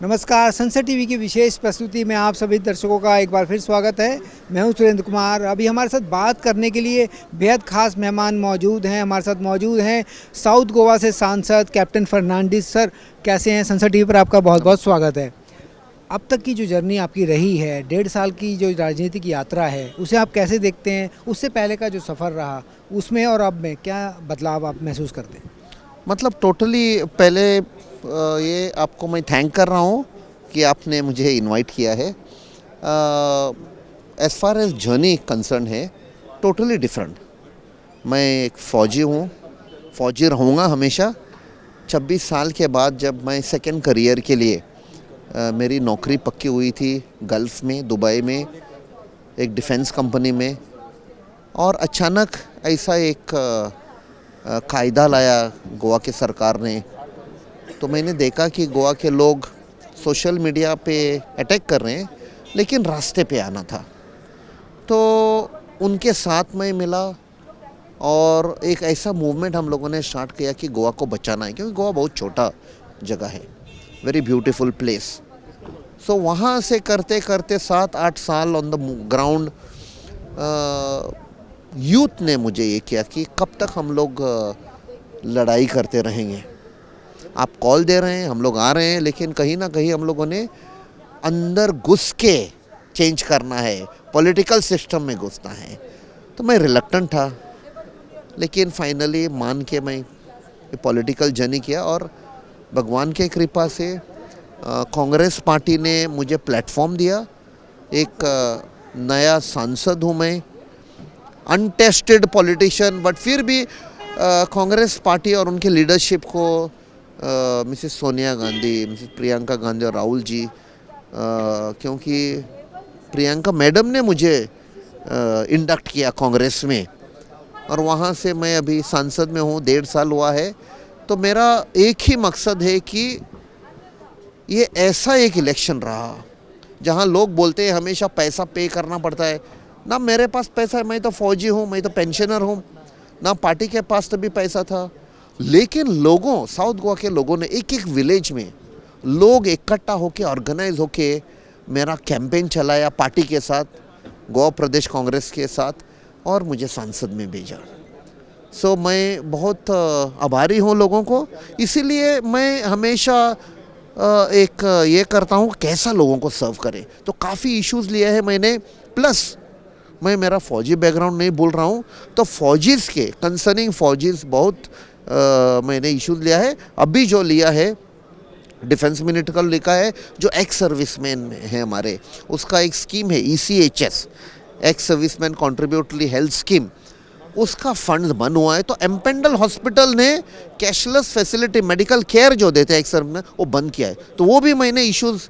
नमस्कार। संसद टीवी की विशेष प्रस्तुति में आप सभी दर्शकों का एक बार फिर स्वागत है। मैं हूं सुरेंद्र कुमार। अभी हमारे साथ बात करने के लिए बेहद खास मेहमान मौजूद हैं। हमारे साथ मौजूद हैं साउथ गोवा से सांसद कैप्टन फर्नांडिस। सर, कैसे हैं? संसद टीवी पर आपका बहुत बहुत नमस्कार। स्वागत है। अब तक की जो जर्नी आपकी रही है, 1.5 साल की जो राजनीतिक यात्रा है, उसे आप कैसे देखते हैं? उससे पहले का जो सफ़र रहा, उसमें और अब में क्या बदलाव आप महसूस करते हैं? मतलब टोटली पहले ये आपको मैं थैंक कर रहा हूँ कि आपने मुझे इनवाइट किया है। As far as journey concern है, टोटली डिफरेंट। मैं एक फ़ौजी हूँ, फ़ौजी रहूँगा हमेशा। 26 साल के बाद जब मैं सेकंड करियर के लिए मेरी नौकरी पक्की हुई थी गल्फ़ में, दुबई में, एक डिफेंस कंपनी में, और अचानक ऐसा एक कायदा लाया गोवा के सरकार ने। तो मैंने देखा कि गोवा के लोग सोशल मीडिया पे अटैक कर रहे हैं, लेकिन रास्ते पे आना था। तो उनके साथ मैं मिला और एक ऐसा मूवमेंट हम लोगों ने स्टार्ट किया कि गोवा को बचाना है, क्योंकि गोवा बहुत छोटा जगह है, वेरी ब्यूटीफुल प्लेस। सो वहाँ से करते करते 7-8 साल ऑन द ग्राउंड यूथ ने मुझे ये किया कि कब तक हम लोग लड़ाई करते रहेंगे। आप कॉल दे रहे हैं, हम लोग आ रहे हैं, लेकिन कहीं ना कहीं हम लोगों ने अंदर घुस के चेंज करना है, पॉलिटिकल सिस्टम में घुसना है। तो मैं रिलक्टेंट था, लेकिन फाइनली मान के मैं पॉलिटिकल जर्नी किया, और भगवान के कृपा से कांग्रेस पार्टी ने मुझे प्लेटफॉर्म दिया। एक नया सांसद हूँ मैं, अनटेस्टेड पॉलिटिशियन, बट फिर भी कांग्रेस पार्टी और उनके लीडरशिप को मिसेस सोनिया गांधी, मिसेस प्रियंका गांधी और राहुल जी, क्योंकि प्रियंका मैडम ने मुझे इंडक्ट किया कांग्रेस में, और वहाँ से मैं अभी सांसद में हूँ, 1.5 साल हुआ है। तो मेरा एक ही मकसद है कि ये ऐसा एक इलेक्शन रहा जहाँ लोग बोलते हैं हमेशा पैसा पे करना पड़ता है। ना मेरे पास पैसा है, मैं तो फौजी हूँ, मैं तो पेंशनर हूँ, ना पार्टी के पास तो भी पैसा था। लेकिन लोगों, साउथ गोवा के लोगों ने एक एक विलेज में लोग इकट्ठा होके, ऑर्गेनाइज होके मेरा कैंपेन चलाया पार्टी के साथ, गोवा प्रदेश कांग्रेस के साथ, और मुझे सांसद में भेजा। सो मैं बहुत आभारी हूँ लोगों को। इसीलिए मैं हमेशा एक ये करता हूँ कैसा लोगों को सर्व करें। तो काफ़ी इश्यूज़ लिए हैं मैंने, प्लस मैं मेरा फ़ौजी बैकग्राउंड नहीं भूल रहा हूँ, तो फ़ौजीज़ के कंसर्निंग फ़ौजीज़ बहुत मैंने इश्यूज़ लिया है। अभी जो लिया है डिफेंस मिनिस्टर का लिखा है, जो एक्स सर्विसमैन है हमारे, उसका एक स्कीम है ECHS, ex serviceman contributory health scheme, उसका फंड बंद हुआ है। तो एम्पेंडल हॉस्पिटल ने कैशलेस फैसिलिटी, मेडिकल केयर जो देते हैं एक्सर में, वो बंद किया है। तो वो भी मैंने इश्यूज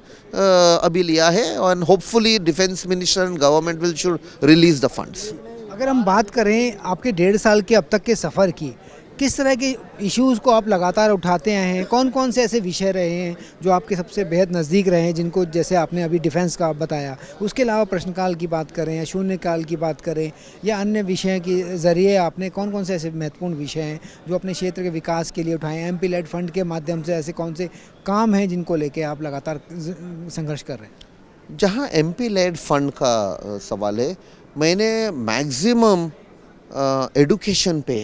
अभी लिया है, और hopefully defence minister and government will should release the funds. अगर हम बात करें आपके 1.5 साल के अब तक के सफ़र की, किस तरह के इश्यूज़ को आप लगातार उठाते आए हैं? कौन कौन से ऐसे विषय रहे हैं जो आपके सबसे बेहद नज़दीक रहे हैं, जिनको जैसे आपने अभी डिफेंस का बताया, उसके अलावा प्रश्नकाल की बात करें या शून्यकाल की बात करें या अन्य विषय के ज़रिए आपने कौन कौन से ऐसे महत्वपूर्ण विषय हैं जो अपने क्षेत्र के विकास के लिए उठाए? MP लेड फंड के माध्यम से ऐसे कौन से काम हैं जिनको लेके आप लगातार संघर्ष कर रहे हैं? जहाँ MP लेड फंड का सवाल है, मैंने मैक्सिमम एडुकेशन पे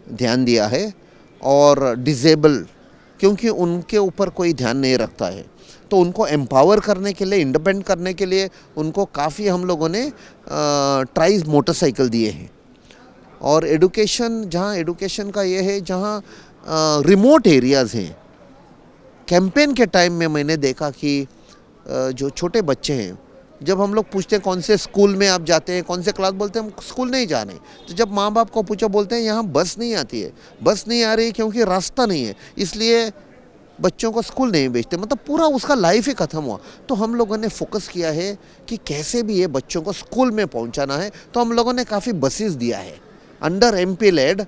ध्यान दिया है, और डिजेबल, क्योंकि उनके ऊपर कोई ध्यान नहीं रखता है, तो उनको एम्पावर करने के लिए, इंडिपेंडेंट करने के लिए उनको काफ़ी हम लोगों ने ट्राइज मोटरसाइकिल दिए हैं। और एडुकेशन, जहाँ एडुकेशन का ये है, जहाँ रिमोट एरियाज़ हैं, कैंपेन के टाइम में मैंने देखा कि जो छोटे बच्चे हैं, जब हम लोग पूछते हैं कौन से स्कूल में आप जाते हैं, कौन से क्लास, बोलते हैं हम स्कूल नहीं जा रहे। तो जब माँ बाप को पूछो, बोलते हैं यहाँ बस नहीं आती है, बस नहीं आ रही क्योंकि रास्ता नहीं है, इसलिए बच्चों को स्कूल नहीं भेजते। मतलब पूरा उसका लाइफ ही ख़त्म हुआ। तो हम लोगों ने फोकस किया है कि कैसे भी ये बच्चों को स्कूल में पहुँचाना है। तो हम लोगों ने काफ़ी बसेस दिया है, अंडर MP लेड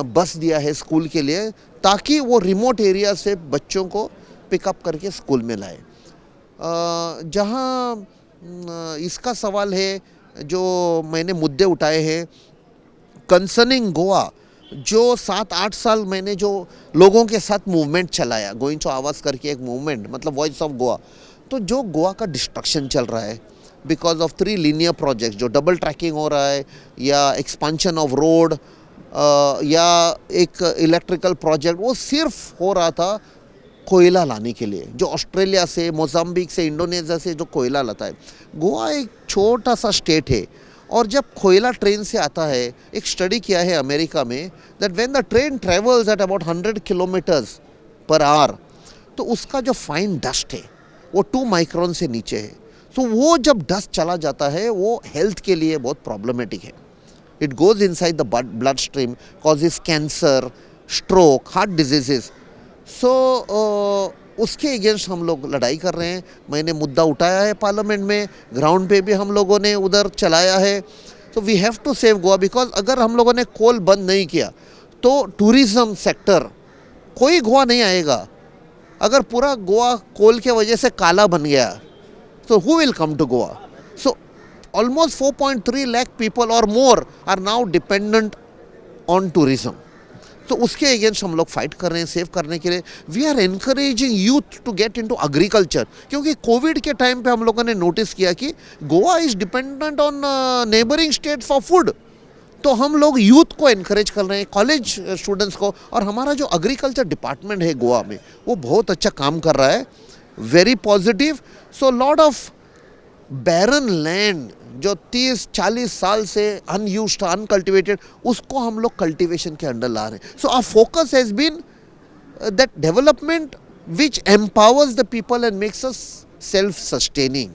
बस दिया है स्कूल के लिए, ताकि वो रिमोट एरिया से बच्चों को पिकअप करके स्कूल में लाए। जहाँ इसका सवाल है, जो मैंने मुद्दे उठाए हैं कंसर्निंग गोवा, जो 7-8 साल मैंने जो लोगों के साथ मूवमेंट चलाया, गोइंग टू आवाज़ करके एक मूवमेंट, मतलब वॉइस ऑफ गोवा, तो जो गोवा का डिस्ट्रक्शन चल रहा है बिकॉज ऑफ 3 लीनियर प्रोजेक्ट्स, जो डबल ट्रैकिंग हो रहा है या एक्सपांशन ऑफ रोड या एक इलेक्ट्रिकल प्रोजेक्ट, वो सिर्फ हो रहा था कोयला लाने के लिए, जो ऑस्ट्रेलिया से, मोजाम्बिक से, इंडोनेशिया से जो कोयला लाता है। गोवा एक छोटा सा स्टेट है, और जब कोयला ट्रेन से आता है, एक स्टडी किया है अमेरिका में, that when the train travels at about 100 kilometres per hour, तो उसका जो फाइन डस्ट है वो 2 माइक्रोन से नीचे है। तो वो जब डस्ट चला जाता है, वो हेल्थ के लिए बहुत प्रॉब्लमेटिक है। It goes inside the blood stream, causes cancer, stroke, heart diseases. So उसके अगेंस्ट हम लोग लड़ाई कर रहे हैं। मैंने मुद्दा उठाया है पार्लियामेंट में, ग्राउंड पे भी हम लोगों ने उधर चलाया है। तो we have to save Goa, because अगर हम लोगों ने कोल बंद नहीं किया तो टूरिज्म सेक्टर, कोई गोवा नहीं आएगा। अगर पूरा गोवा कोल के वजह से काला बन गया, so who will come to Goa? So almost 4.3 lakh people or more are now dependent on tourism. तो उसके अगेंस्ट हम लोग फाइट कर रहे हैं, सेव करने के लिए। We are encouraging youth to get into agriculture, क्योंकि कोविड के टाइम पे हम लोगों ने नोटिस किया कि Goa is dependent on neighbouring state for food. तो हम लोग यूथ को एनकरेज कर रहे हैं, कॉलेज स्टूडेंट्स को, और हमारा जो एग्रीकल्चर डिपार्टमेंट है गोवा में, वो बहुत अच्छा काम कर रहा है, very positive. So lot of barren land जो 30-40 साल से अनयूज्ड, अनकल्टिवेटेड, उसको हम लोग कल्टिवेशन के अंडर ला रहे हैं। So our focus has been that development which empowers the people and makes us self sustaining.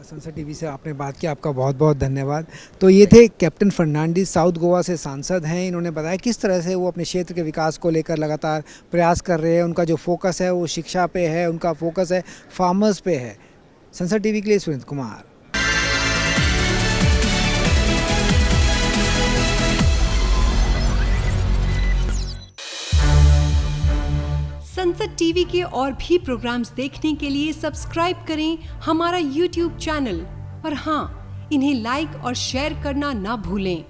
Sansad TV से आपने बात की, आपका बहुत बहुत धन्यवाद। तो ये थे कैप्टन फर्नांडिस, साउथ गोवा से सांसद हैं। इन्होंने बताया किस तरह से वो अपने क्षेत्र के विकास को लेकर लगातार प्रयास कर रहे हैं। उनका जो फोकस है वो शिक्षा पे है, उनका फोकस है फार्मर्स पे है। संसद टीवी के लिए सुरेंद्र कुमार। संसद टीवी के और भी प्रोग्राम्स देखने के लिए सब्सक्राइब करें हमारा YouTube चैनल और हाँ, इन्हें लाइक और शेयर करना ना भूलें।